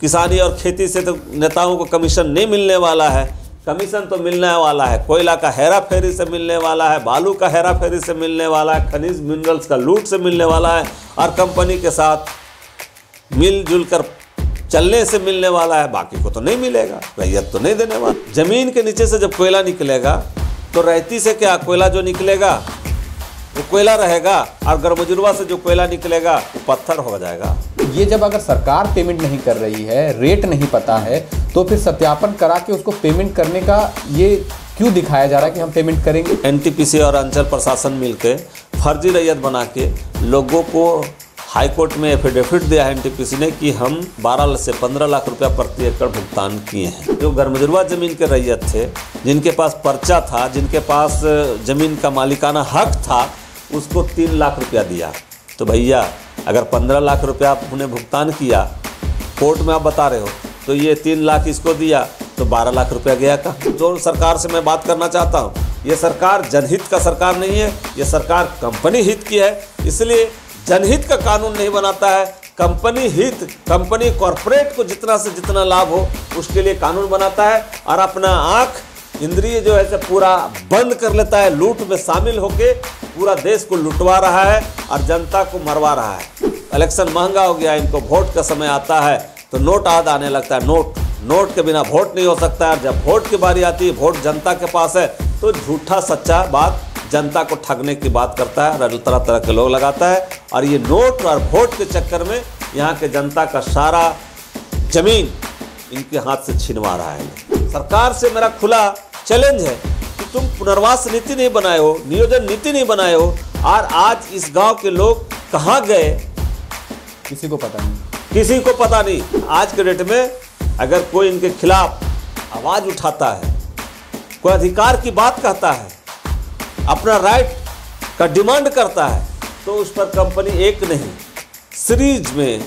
किसानी और खेती से तो नेताओं को कमीशन नहीं मिलने वाला है। कमीशन तो मिलने वाला है कोयला का हेरा फेरी से मिलने वाला है, बालू का हेरा फेरी से मिलने वाला है, खनिज मिनरल्स का लूट से मिलने वाला है, और कंपनी के साथ मिलजुल कर चलने से मिलने वाला है। बाकी को तो नहीं मिलेगा, रैयत तो नहीं देने वाला। जमीन के नीचे से जब कोयला निकलेगा तो रैयती से क्या, कोयला जो निकलेगा वो कोयला रहेगा, और गरमजुरवा से जो कोयला निकलेगा वो पत्थर हो जाएगा। ये जब अगर सरकार पेमेंट नहीं कर रही है, रेट नहीं पता है, तो फिर सत्यापन करा के उसको पेमेंट करने का ये क्यों दिखाया जा रहा है कि हम पेमेंट करेंगे? एनटीपीसी और अंचल प्रशासन मिलकर फर्जी रैयत बना के लोगों को हाई कोर्ट में एफिडेविट दिया है एनटीपीसी ने कि हम 12 से 15 लाख रुपया प्रति एकड़ भुगतान किए हैं। जो गरमजुरवा ज़मीन के रैयत थे, जिनके पास पर्चा था, जिनके पास ज़मीन का मालिकाना हक था, उसको 3 लाख रुपया दिया। तो भैया अगर 15 लाख रुपया आपने भुगतान किया, कोर्ट में आप बता रहे हो, तो ये 3 लाख इसको दिया तो 12 लाख रुपया गया का। जो सरकार से मैं बात करना चाहता हूँ, ये सरकार जनहित का सरकार नहीं है, ये सरकार कंपनी हित की है। इसलिए जनहित का कानून नहीं बनाता है, कंपनी हित, कंपनी कॉरपोरेट को जितना से जितना लाभ हो उसके लिए कानून बनाता है, और अपना आँख इंद्रिय जो है से पूरा बंद कर लेता है। लूट में शामिल होके पूरा देश को लुटवा रहा है और जनता को मरवा रहा है। इलेक्शन महंगा हो गया, इनको वोट का समय आता है तो नोट याद आने लगता है। नोट के बिना वोट नहीं हो सकता है। जब वोट की बारी आती है, वोट जनता के पास है, तो झूठा सच्चा बात जनता को ठगने की बात करता है और तरह तरह के लोग लगाता है। और ये नोट और वोट के चक्कर में यहाँ के जनता का सारा जमीन इनके हाथ से छीनवा रहा है। सरकार से मेरा खुला चैलेंज है कि तुम पुनर्वास नीति नहीं बनाए हो, नियोजन नीति नहीं बनाए हो, और आज इस गांव के लोग कहाँ गए किसी को पता नहीं, किसी को पता नहीं। आज के डेट में अगर कोई इनके खिलाफ आवाज़ उठाता है, कोई अधिकार की बात कहता है, अपना राइट का डिमांड करता है, तो उस पर कंपनी एक नहीं सीरीज में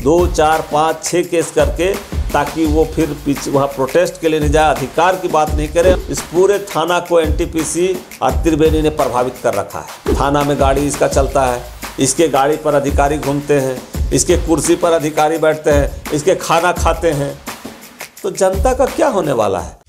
2, 4, 5, 6 केस करके, ताकि वो फिर पीछे वहाँ प्रोटेस्ट के लिए नहीं जाए, अधिकार की बात नहीं करे। इस पूरे थाना को एनटीपीसी और त्रिवेणी ने प्रभावित कर रखा है। थाना में गाड़ी इसका चलता है, इसके गाड़ी पर अधिकारी घूमते हैं, इसके कुर्सी पर अधिकारी बैठते हैं, इसके खाना खाते हैं, तो जनता का क्या होने वाला है?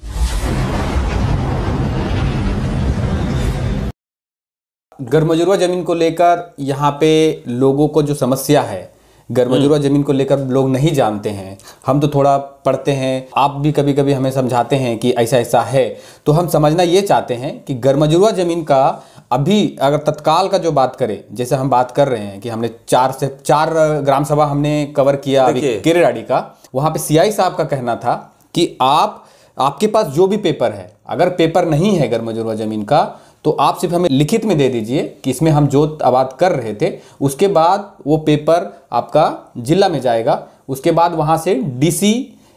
गरमजुरवा जमीन को लेकर यहाँ पे लोगों को जो समस्या है, गरमजुरवा जमीन को लेकर लोग नहीं जानते हैं। हम तो थोड़ा पढ़ते हैं, आप भी कभी कभी हमें समझाते हैं कि ऐसा ऐसा है, तो हम समझना ये चाहते हैं कि गरमजुरवा जमीन का अभी अगर तत्काल का जो बात करें, जैसे हम बात कर रहे हैं कि हमने 4 से 4 ग्राम सभा हमने कवर किया अभी केरेडाडी का, वहाँ पे सीआई साहब का कहना था कि आपके पास जो भी पेपर है, अगर पेपर नहीं है गरमजुरवा जमीन का, तो आप सिर्फ हमें लिखित में दे दीजिए कि इसमें हम जो आबाद कर रहे थे, उसके बाद वो पेपर आपका जिला में जाएगा, उसके बाद वहाँ से डीसी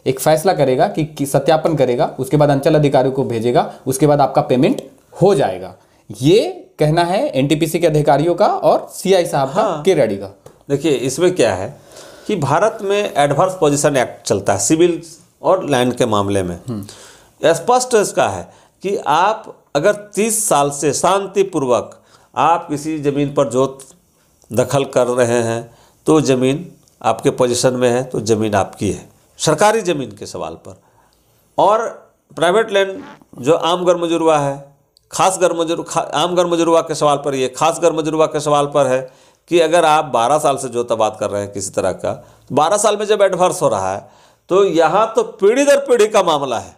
एक फैसला करेगा कि सत्यापन करेगा, उसके बाद अंचल अधिकारियों को भेजेगा, उसके बाद आपका पेमेंट हो जाएगा। ये कहना है एनटीपीसी के अधिकारियों का और सीआई साहब का, केरेडाडी का। देखिए, इसमें क्या है कि भारत में एडवर्स पोजीशन एक्ट चलता है सिविल और लैंड के मामले में। स्पष्ट इसका है कि आप अगर 30 साल से शांतिपूर्वक आप किसी ज़मीन पर जोत दखल कर रहे हैं, तो ज़मीन आपके पोजीशन में है, तो ज़मीन आपकी है, सरकारी ज़मीन के सवाल पर। और प्राइवेट लैंड जो आम गरमजुरवा है, आम गरमजुरवा के सवाल पर, ये खास गरमजुरवा के सवाल पर है कि अगर आप 12 साल से जोत आबाद कर रहे हैं किसी तरह का, 12 साल में जब एडवर्स हो रहा है, तो यहाँ तो पीढ़ी दर पीढ़ी का मामला है,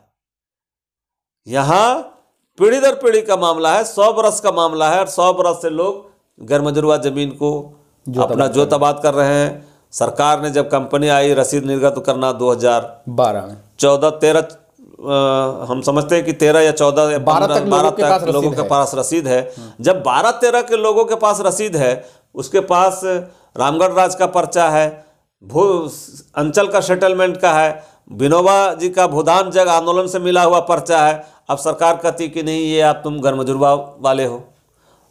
यहाँ पीढ़ी दर पीढ़ी का मामला है, 100 बरस का मामला है, और 100 बरस से लोग गरमजुरवा जमीन को अपना जोत आबाद कर रहे हैं। सरकार ने जब कंपनी आई रसीद निर्गत करना 2012 में, 14-13 हम समझते हैं कि 13 या 14 या 12 तक लोगों के पास रसीद है। जब 12-13 के लोगों के पास रसीद है, उसके पास रामगढ़ राज का पर्चा है, अंचल का सेटलमेंट का है, विनोबा जी का भूदान जग आंदोलन से मिला हुआ पर्चा है। अब सरकार कहती कि नहीं, ये आप तुम गरमजुरवा वाले हो।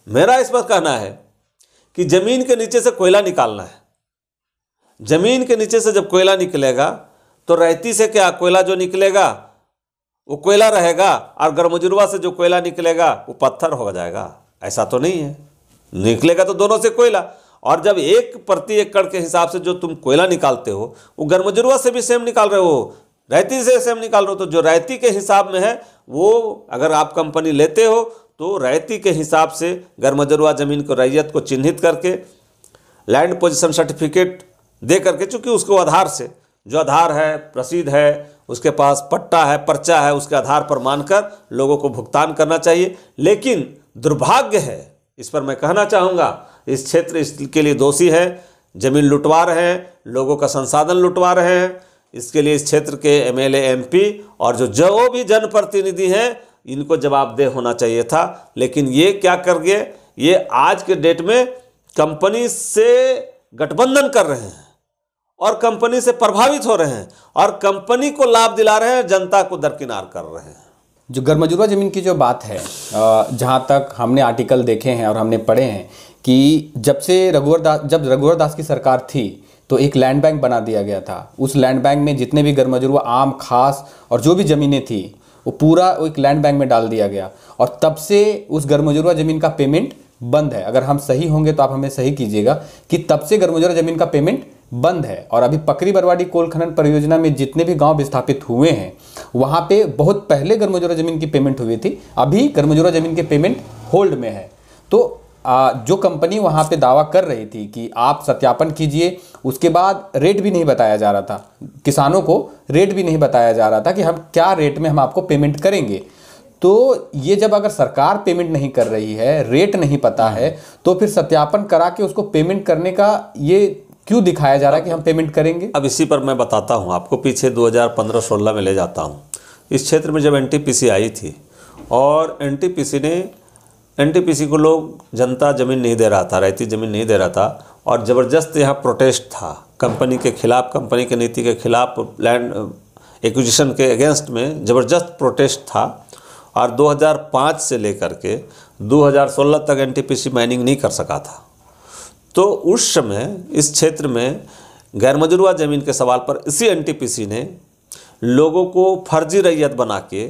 मेरा इस पर कहना है कि ज़मीन के नीचे से कोयला निकालना है। ज़मीन के नीचे से जब कोयला निकलेगा तो रैयती से क्या, कोयला जो निकलेगा वो कोयला रहेगा, और गरमजुरवा से जो कोयला निकलेगा वो पत्थर हो जाएगा। ऐसा तो नहीं है, निकलेगा तो दोनों से कोयला। और जब 1 प्रति एकड़ के हिसाब से जो तुम कोयला निकालते हो वो गर्मजरुआ से भी सेम निकाल रहे हो, रैती से सेम निकाल रहे हो। तो जो रैती के हिसाब में है वो अगर आप कंपनी लेते हो तो रैती के हिसाब से गर्मजरुआ ज़मीन को रैयत को चिन्हित करके लैंड पोजीशन सर्टिफिकेट दे करके, चूँकि उसको आधार से जो आधार है, रसीद है, उसके पास पट्टा है, पर्चा है, उसके आधार पर मानकर लोगों को भुगतान करना चाहिए। लेकिन दुर्भाग्य है, इस पर मैं कहना चाहूँगा, इस क्षेत्र इसके लिए दोषी है, ज़मीन लुटवा रहे हैं, लोगों का संसाधन लुटवा रहे हैं। इसके लिए इस क्षेत्र के एमएलए, एमपी और जो भी जनप्रतिनिधि हैं इनको जवाबदेह होना चाहिए था। लेकिन ये क्या कर गए, ये आज के डेट में कंपनी से गठबंधन कर रहे हैं और कंपनी से प्रभावित हो रहे हैं और कंपनी को लाभ दिला रहे हैं, जनता को दरकिनार कर रहे हैं। जो गर्मजरुआ ज़मीन की जो बात है, जहाँ तक हमने आर्टिकल देखे हैं और हमने पढ़े हैं कि जब रघुवर दास की सरकार थी तो एक लैंड बैंक बना दिया गया था। उस लैंड बैंक में जितने भी गर्मजरुआ, आम, खास और जो भी ज़मीनें थी वो पूरा एक लैंड बैंक में डाल दिया गया और तब से उस गर्मजरुआ ज़मीन का पेमेंट बंद है। अगर हम सही होंगे तो आप हमें सही कीजिएगा कि तब से गर्मजरुआ ज़मीन का पेमेंट बंद है। और अभी पकरी बरवाडी कोल खनन परियोजना में जितने भी गांव विस्थापित हुए हैं वहां पे बहुत पहले गर्मजरुआ ज़मीन की पेमेंट हुई थी, अभी गर्मजरुआ ज़मीन के पेमेंट होल्ड में है। तो जो कंपनी वहां पे दावा कर रही थी कि आप सत्यापन कीजिए, उसके बाद रेट भी नहीं बताया जा रहा था, किसानों को रेट भी नहीं बताया जा रहा था कि हम क्या रेट में हम आपको पेमेंट करेंगे। तो ये जब अगर सरकार पेमेंट नहीं कर रही है, रेट नहीं पता है, तो फिर सत्यापन करा के उसको पेमेंट करने का ये क्यों दिखाया जा रहा है कि हम पेमेंट करेंगे। अब इसी पर मैं बताता हूँ आपको, पीछे 2015-16 में ले जाता हूँ। इस क्षेत्र में जब एनटीपीसी आई थी और एनटीपीसी को लोग, जनता ज़मीन नहीं दे रहा था, रैयती ज़मीन नहीं दे रहा था और ज़बरदस्त यहाँ प्रोटेस्ट था कंपनी के खिलाफ, कंपनी की नीति के खिलाफ, लैंड एक्विजिशन के अगेंस्ट में ज़बरदस्त प्रोटेस्ट था। और 2005 से लेकर के 2016 तक एनटीपीसी माइनिंग नहीं कर सका था। तो उस समय इस क्षेत्र में गैरमजरूआ ज़मीन के सवाल पर इसी एनटीपीसी ने लोगों को फर्जी रैयत बना के,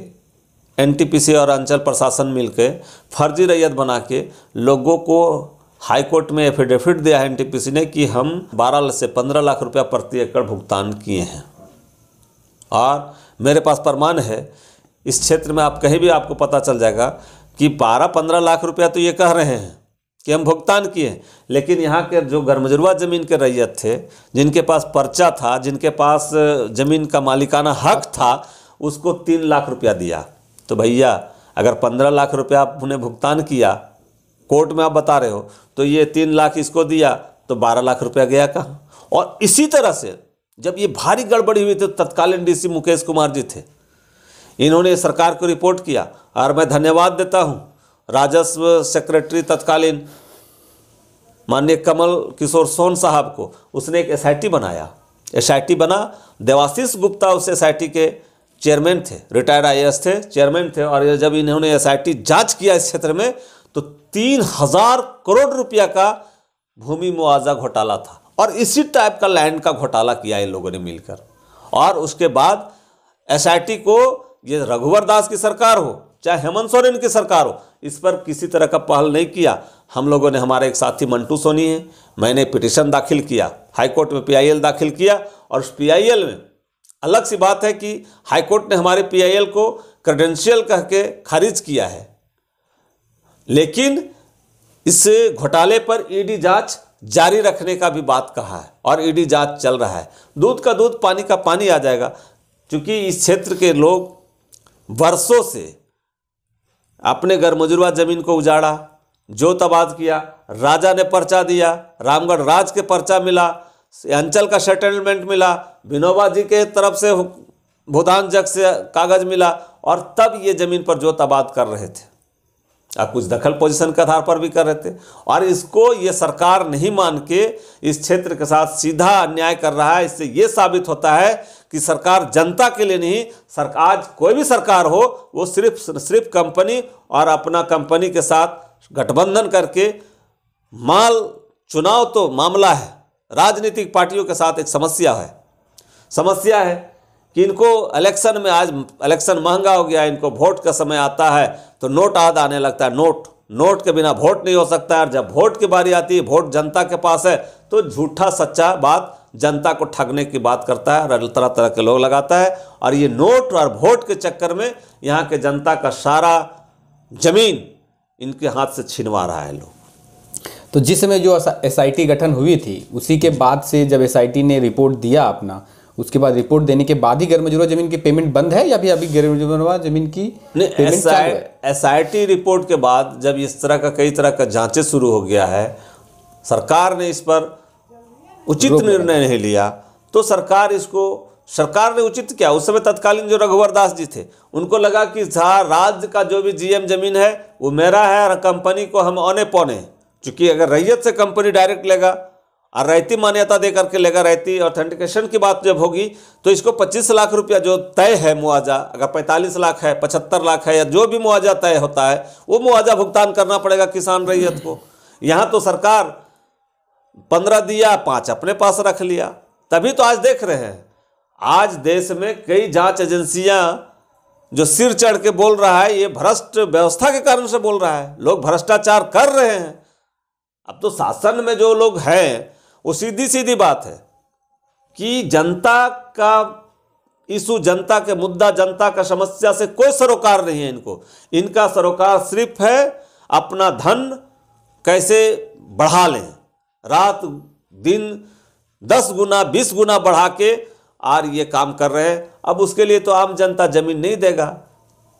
एनटीपीसी और अंचल प्रशासन मिलकर फर्जी रैयत बना के लोगों को हाई कोर्ट में एफिडेविट दिया है एनटीपीसी ने कि हम 12 से 15 लाख रुपया प्रति एकड़ भुगतान किए हैं। और मेरे पास प्रमाण है, इस क्षेत्र में आप कहीं भी आपको पता चल जाएगा कि 12-15 लाख रुपया तो ये कह रहे हैं कि हम भुगतान किए, लेकिन यहाँ के जो गर्मजरुआ ज़मीन के रैयत थे, जिनके पास पर्चा था, जिनके पास ज़मीन का मालिकाना हक था, उसको 3 लाख रुपया दिया। तो भैया अगर 15 लाख रुपया आपने भुगतान किया, कोर्ट में आप बता रहे हो, तो ये 3 लाख इसको दिया तो 12 लाख रुपया गया कहाँ। और इसी तरह से जब ये भारी गड़बड़ी हुई तो तत्कालीन डीसी मुकेश कुमार जी थे, इन्होंने सरकार को रिपोर्ट किया और मैं धन्यवाद देता हूँ राजस्व सेक्रेटरी तत्कालीन माननीय कमल किशोर सोन साहब को। उसने एक एसआईटी बनाया, एसआईटी बना, देवाशीष गुप्ता उस एसआईटी के चेयरमैन थे, रिटायर्ड आईएएस थे, चेयरमैन थे। और जब इन्होंने एसआईटी जांच किया इस क्षेत्र में तो 3000 करोड़ रुपया का भूमि मुआवजा घोटाला था और इसी टाइप का लैंड का घोटाला किया इन लोगों ने मिलकर। और उसके बाद एसआईटी को, ये रघुवर दास की सरकार हो चाहे हेमंत सोरेन की सरकार हो, इस पर किसी तरह का पहल नहीं किया। हम लोगों ने, हमारे एक साथी मंटू सोनी है, मैंने पिटीशन दाखिल किया, हाईकोर्ट में पीआईएल दाखिल किया और उस पीआईएल में अलग सी बात है कि हाईकोर्ट ने हमारे पीआईएल को क्रेडेंशियल कह के खारिज किया है, लेकिन इस घोटाले पर ईडी जांच जारी रखने का भी बात कहा है और ईडी जांच चल रहा है। दूध का दूध, पानी का पानी आ जाएगा, क्योंकि इस क्षेत्र के लोग वर्षों से अपने गर्मजरुआ ज़मीन को उजाड़ा, जोत आबाद किया, राजा ने पर्चा दिया, रामगढ़ राज के पर्चा मिला, अंचल का सेटलमेंट मिला, विनोबा जी के तरफ से भूदान जग से कागज मिला और तब ये ज़मीन पर जोत आबाद कर रहे थे और कुछ दखल पोजीशन के आधार पर भी कर रहे थे। और इसको ये सरकार नहीं मान के इस क्षेत्र के साथ सीधा अन्याय कर रहा है। इससे ये साबित होता है कि सरकार जनता के लिए नहीं, आज कोई भी सरकार हो वो सिर्फ कंपनी और अपना कंपनी के साथ गठबंधन करके चुनाव तो मामला है, राजनीतिक पार्टियों के साथ एक समस्या है कि इनको इलेक्शन में, आज इलेक्शन महंगा हो गया, इनको वोट का समय आता है तो नोट याद आने लगता है, नोट नोट के बिना वोट नहीं हो सकता है, और जब वोट की बारी आती है, वोट जनता के पास है, तो झूठा सच्चा बात जनता को ठगने की बात करता है और तरह तरह के लोग लगाता है। और ये नोट और वोट के चक्कर में यहाँ के जनता का सारा जमीन इनके हाथ से छीनवा रहा है लोग। तो जिस समय जो SIT गठन हुई थी, उसी के बाद से जब SIT ने रिपोर्ट दिया अपना, उसके बाद रिपोर्ट देने के बाद ही गैरमजुर्वा जमीन की पेमेंट बंद है, या फिर अभी गैरमजुर्वा जमीन की पेमेंट चालू है? SIT रिपोर्ट के बाद जब इस तरह का कई तरह का जांचें शुरू हो गया है, सरकार ने इस पर उचित निर्णय नहीं लिया, तो सरकार ने उचित किया। उस समय तत्कालीन जो रघुवर दास जी थे, उनको लगा कि राज्य का जो भी GM जमीन है वो मेरा है, और कंपनी को हम औने पौने, चूंकि अगर रैयत से कंपनी डायरेक्ट लेगा और रैयती मान्यता दे करके लेगा, रैयती ऑथेंटिकेशन की बात जब होगी, तो इसको 25 लाख रुपया जो तय है मुआवजा, अगर 45 लाख है, 75 लाख है, या जो भी मुआवजा तय होता है, वो मुआवजा भुगतान करना पड़ेगा किसान रैयत को। यहाँ तो सरकार 15 दिया, 5 अपने पास रख लिया। तभी तो आज देख रहे हैं, आज देश में कई जांच एजेंसियां जो सिर चढ़ के बोल रहा है, ये भ्रष्ट व्यवस्था के कारण से बोल रहा है, लोग भ्रष्टाचार कर रहे हैं। अब तो शासन में जो लोग हैं, वो सीधी सीधी बात है कि जनता का इशू, जनता के मुद्दा, जनता का समस्या से कोई सरोकार नहीं है इनको। इनका सरोकार सिर्फ है अपना धन कैसे बढ़ा लें, रात दिन 10 गुना 20 गुना बढ़ा के, और ये काम कर रहे हैं। अब उसके लिए तो आम जनता जमीन नहीं देगा।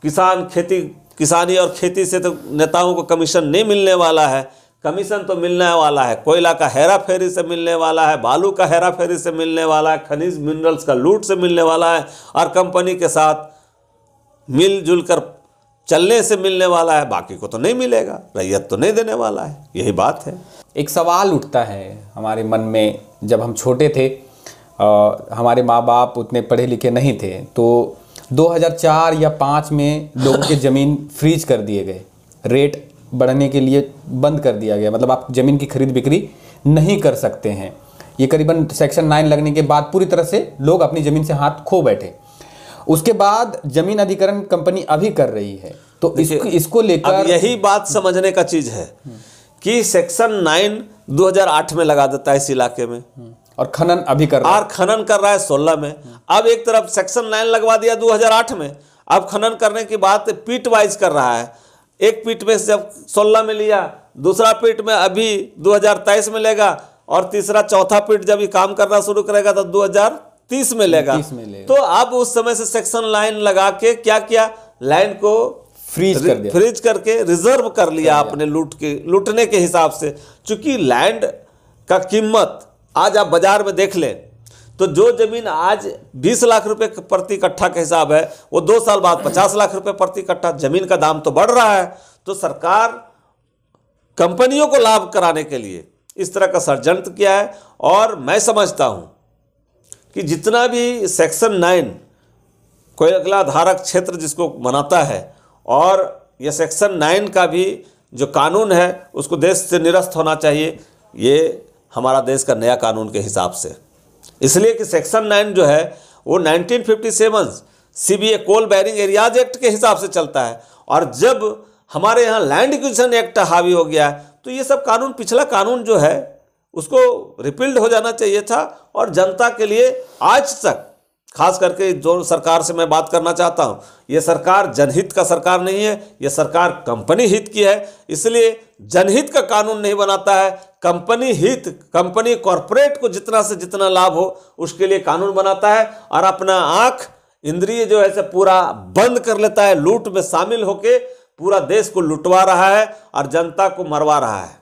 किसानी और खेती से तो नेताओं को कमीशन नहीं मिलने वाला है, कमीशन तो मिलने वाला है कोयला का हेरा फेरी से मिलने वाला है, बालू का हेरा फेरी से मिलने वाला है, खनिज मिनरल्स का लूट से मिलने वाला है, और कंपनी के साथ मिलजुल कर चलने से मिलने वाला है। बाकी को तो नहीं मिलेगा, रैयत तो नहीं देने वाला है। यही बात है। एक सवाल उठता है हमारे मन में, जब हम छोटे थे, हमारे माँ बाप उतने पढ़े लिखे नहीं थे, तो 2004 या 5 में लोगों के ज़मीन फ्रीज कर दिए गए, रेट बढ़ने के लिए बंद कर दिया गया, मतलब आप ज़मीन की खरीद बिक्री नहीं कर सकते हैं। ये करीबन सेक्शन 9 लगने के बाद पूरी तरह से लोग अपनी ज़मीन से हाथ खो बैठे। उसके बाद जमीन अधिग्रहण कंपनी अभी कर रही है, तो इसको लेकर यही बात समझने का चीज़ है कि सेक्शन 9 2008 में लगा देता है इस इलाके में, और खनन अभी कर रहा है, और खनन कर रहा है 16 में। अब एक तरफ सेक्शन 9 लगवा दिया 2008 में, अब खनन करने की बात पीट वाइज कर रहा है। एक पीट में जब 16 में लिया, दूसरा पीट में अभी 2023 में लेगा, और तीसरा चौथा पीट जब ये काम करना शुरू करेगा तो 2030 में लेगा। तो अब उस समय से सेक्शन 9 लगा के क्या किया, लैंड को फ्रीज करके रिजर्व कर लिया अपने लूटने के हिसाब से। चूंकि लैंड का कीमत आज आप बाजार में देख लें तो जो जमीन आज 20 लाख रुपए प्रति कट्ठा के हिसाब है, वो 2 साल बाद 50 लाख रुपए प्रति कट्ठा जमीन का दाम तो बढ़ रहा है। तो सरकार कंपनियों को लाभ कराने के लिए इस तरह का षड्यंत्र किया है। और मैं समझता हूं कि जितना भी सेक्शन 9 कोयला धारक क्षेत्र जिसको बनाता है, और यह सेक्शन 9 का भी जो कानून है उसको देश से निरस्त होना चाहिए, ये हमारा देश का नया कानून के हिसाब से। इसलिए कि सेक्शन 9 जो है वो 1957 CBA कोल बैरिंग एरियाज एक्ट के हिसाब से चलता है, और जब हमारे यहाँ लैंड एक्विजिशन एक्ट हावी हो गया है तो ये सब कानून, पिछला कानून जो है उसको रिपील्ड हो जाना चाहिए था। और जनता के लिए आज तक, खास करके जो सरकार से मैं बात करना चाहता हूँ, ये सरकार जनहित का सरकार नहीं है, ये सरकार कंपनी हित की है। इसलिए जनहित का कानून नहीं बनाता है, कंपनी हित, कंपनी कॉरपोरेट को जितना से जितना लाभ हो उसके लिए कानून बनाता है, और अपना आंख इंद्रिय जो है से पूरा बंद कर लेता है, लूट में शामिल होके पूरा देश को लुटवा रहा है और जनता को मरवा रहा है।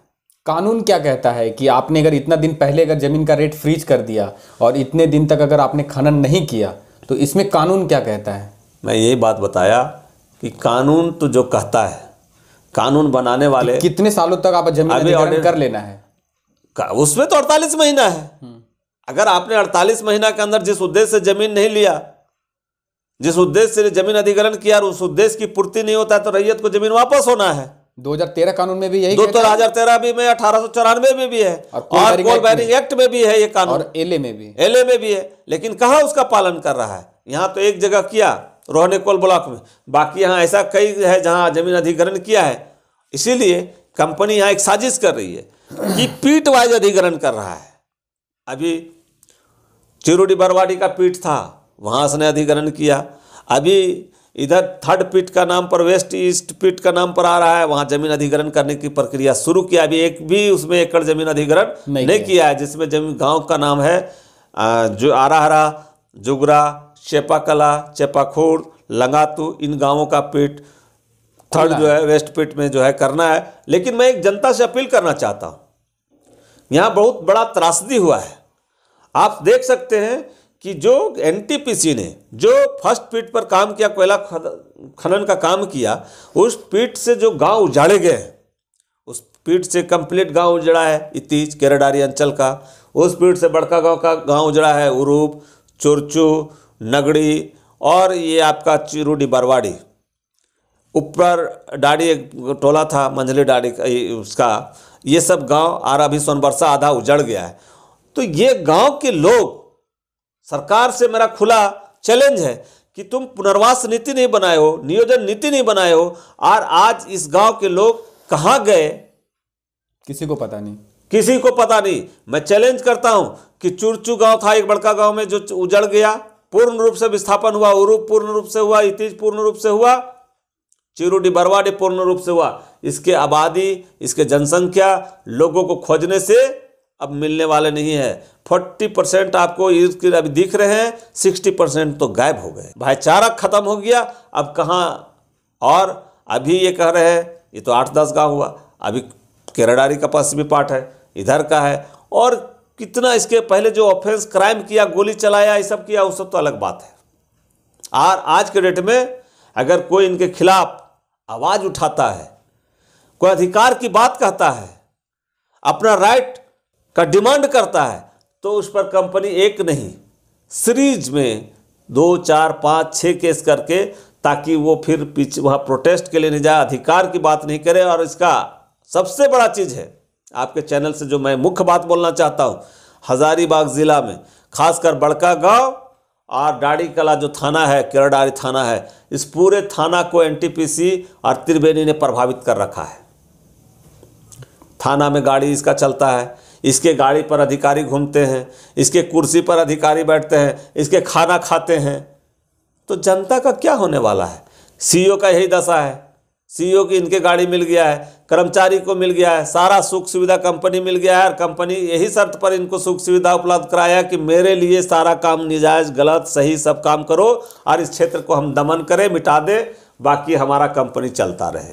कानून क्या कहता है कि आपने अगर इतना दिन पहले अगर जमीन का रेट फ्रीज कर दिया और इतने दिन तक अगर आपने खनन नहीं किया, तो इसमें कानून क्या कहता है? मैं यही बात बताया कि कानून तो जो कहता है, कानून बनाने वाले कितने सालों तक आप जमीन अधिग्रहण कर लेना है, उसमें तो 48 महीना है। अगर आपने 48 महीना के अंदर जिस उद्देश्य से जमीन नहीं लिया, जिस उद्देश्य से जमीन अधिग्रहण किया, और उस उद्देश्य की पूर्ति नहीं होता है तो रैयत को जमीन वापस होना है। 2013 कानून में भी यही, 2013 भी में, 1894 में भी है, और कोल बैरिंग एक्ट में भी है ये कानून, और एलए में भी है। लेकिन कहाँ उसका पालन कर रहा है? यहाँ तो एक जगह किया, रोहने कोल ब्लॉक में, बाकी यहाँ ऐसा कई है जहाँ जमीन अधिग्रहण किया है। इसीलिए कंपनी यहाँ एक साजिश कर रही है कि पीट वाइज अधिग्रहण कर रहा है। अभी चिरोडी बरवाडी का पीट था, वहाँ उसने अधिग्रहण किया। अभी इधर थर्ड पीट का नाम पर वेस्ट ईस्ट पीट का नाम पर आ रहा है, वहाँ जमीन अधिग्रहण करने की प्रक्रिया शुरू किया। अभी एक भी उसमें एकड़ जमीन अधिग्रहण नहीं किया है, जिसमें जमीन गांव का नाम है जो आराहरा, जुगरा, चेपाकला, चेपाखोड़, लंगातू, इन गांवों का पीट थर्ड जो है वेस्ट पीट में जो है करना है। लेकिन मैं एक जनता से अपील करना चाहता हूँ, यहाँ बहुत बड़ा त्रासदी हुआ है। आप देख सकते हैं कि जो एनटीपीसी ने जो फर्स्ट पीट पर काम किया, कोयला खनन का काम किया, उस पीट से जो गांव उजाड़े गए, उस पीट से कंप्लीट गांव उजड़ा है इतीज केरेडारी अंचल का। उस पीट से बड़का गांव का गांव उजड़ा है उरूप, चुरचू, नगड़ी और ये आपका चिरोडी बरवाड़ी। ऊपर डाड़ी एक टोला था मंझली डाड़ी उसका, ये सब गांव और अभी सोनबरसा आधा उजड़ गया है। तो ये गांव के लोग, सरकार से मेरा खुला चैलेंज है कि तुम पुनर्वास नीति नहीं बनाए हो, नियोजन नीति नहीं बनाए हो, और आज इस गांव के लोग कहाँ गए किसी को पता नहीं, किसी को पता नहीं। मैं चैलेंज करता हूं कि चुरचू गांव था एक बड़का गांव में जो उजड़ गया, पूर्ण रूप से विस्थापन हुआ, उरूप पूर्ण रूप से हुआ, इतीज पूर्ण रूप से हुआ, चिरोडी बरवाडी पूर्ण रूप से हुआ। इसके आबादी, इसके जनसंख्या लोगों को खोजने से अब मिलने वाले नहीं है। 40% आपको इर्द गिर्द अभी दिख रहे हैं, 60% तो गायब हो गए। भाईचारा खत्म हो गया। अब कहाँ, और अभी ये कह रहे हैं ये तो 8-10 गाँव हुआ, अभी केरेडारी का पश्चिमी पार्ट है, इधर का है, और कितना इसके पहले जो ऑफेंस क्राइम किया, गोली चलाया, ये सब किया, वो सब तो अलग बात है। और आज के डेट में अगर कोई इनके खिलाफ आवाज़ उठाता है, कोई अधिकार की बात कहता है, अपना राइट का डिमांड करता है, तो उस पर कंपनी एक नहीं सीरीज में 2, 4, 5, 6 केस करके, ताकि वो फिर पीछे वहाँ प्रोटेस्ट के लिए नहीं जाए, अधिकार की बात नहीं करे। और इसका सबसे बड़ा चीज़ है, आपके चैनल से जो मैं मुख्य बात बोलना चाहता हूँ, हजारीबाग ज़िला में खासकर बड़का गांव और डाड़ी कला जो थाना है, केरेडारी थाना है, इस पूरे थाना को एनटीपीसी और त्रिवेणी ने प्रभावित कर रखा है। थाना में गाड़ी इसका चलता है, इसके गाड़ी पर अधिकारी घूमते हैं, इसके कुर्सी पर अधिकारी बैठते हैं, इसके खाना खाते हैं। तो जनता का क्या होने वाला है? सीईओ का यही दशा है, सीईओ की इनके गाड़ी मिल गया है, कर्मचारी को मिल गया है, सारा सुख सुविधा कंपनी मिल गया है, और कंपनी यही शर्त पर इनको सुख सुविधा उपलब्ध कराया कि मेरे लिए सारा काम निजायज गलत सही सब काम करो और इस क्षेत्र को हम दमन करें, मिटा दें, बाकी हमारा कंपनी चलता रहे।